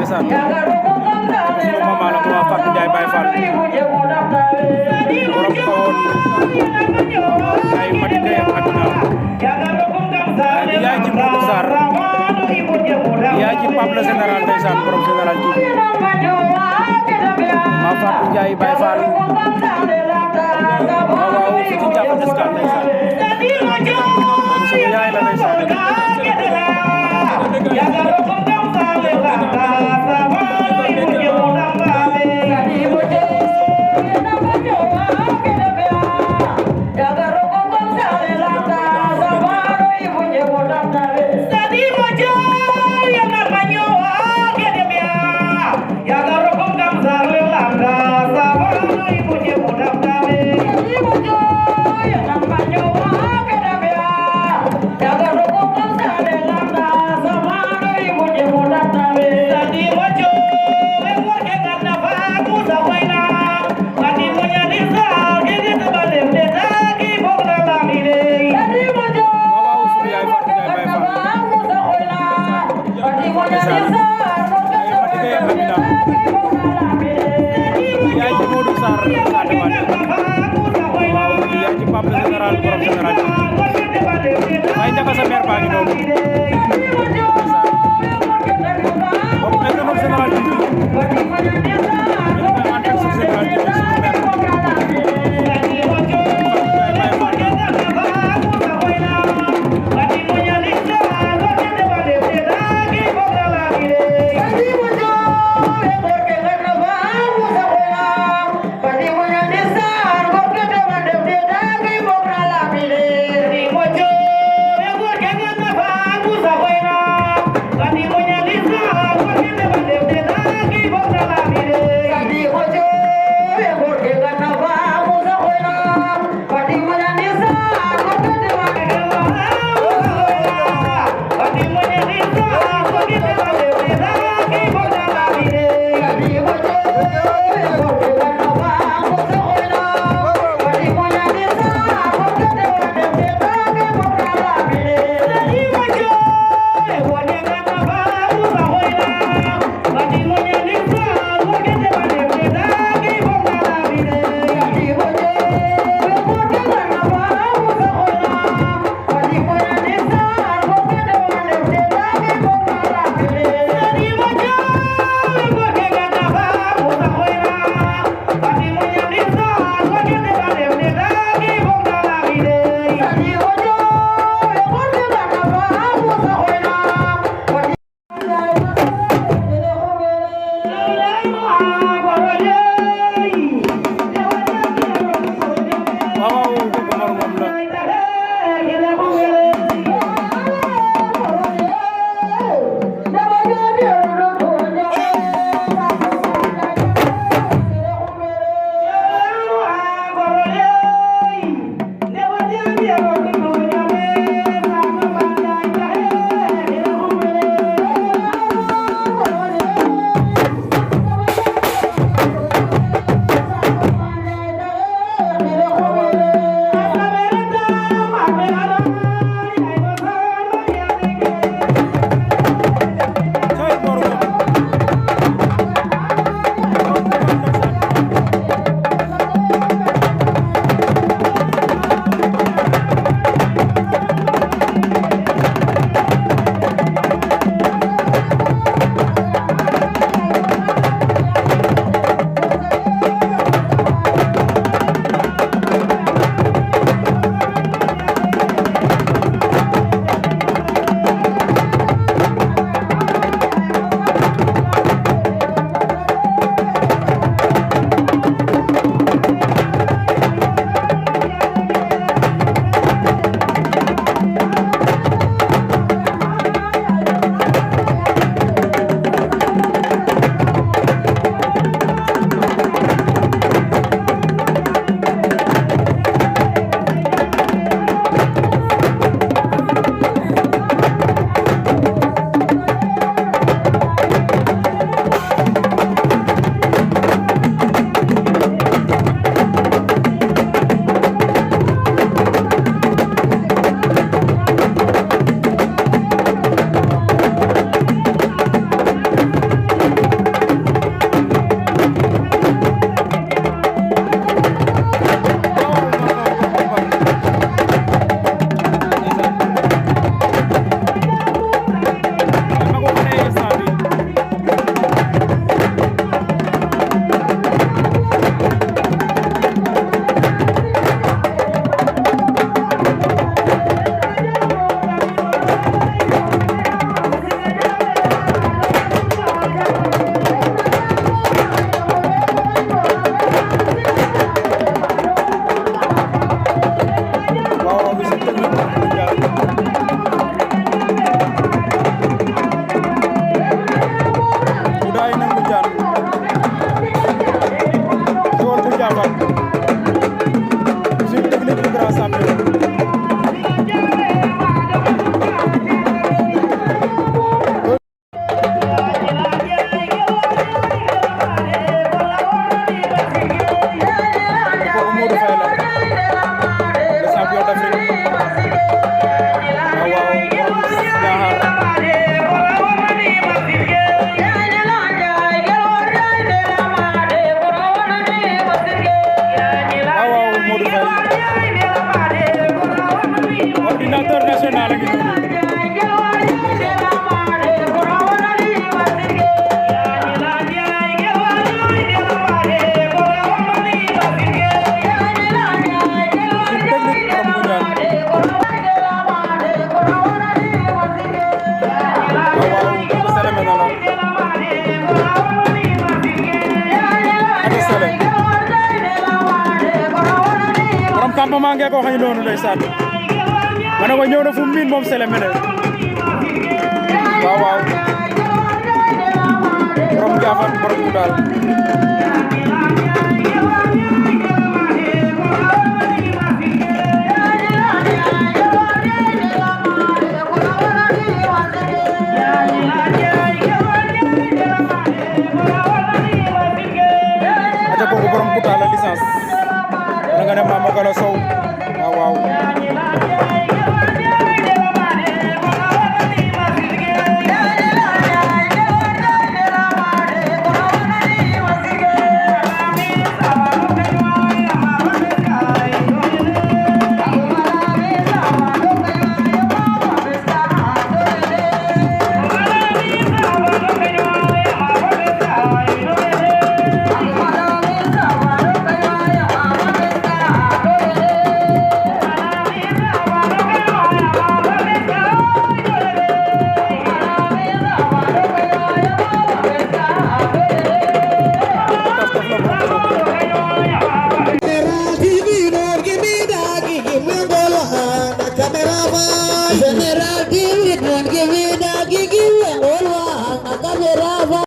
ndeysaan sunu mama la mo Fatou Ndiaye Baye Fall borom ko woon ay matinde ak aduna yaay ci Modou Sarr yaay ci Pape le général ndeysaan borom général TV ma Fatou Ndiaye Baye Fall waaw fi ci jàpp Escale ndeysaan sunu yaay la ndeysaan yaay ci Modou Sarr ka demane waaw yaay ci Pape le général borom général ay jaga sa mère baa ngi noonu borom général Samba maa ngi ko xañ noonu ndeysaan ma ne ko ñëw na fu mu miin moom Sélé mene waaw waaw borom Njaafat borom Kudal aja kooku borom Kudal la licence wala nga ne Mama Galo Sow waaw waaw General TV, don't give me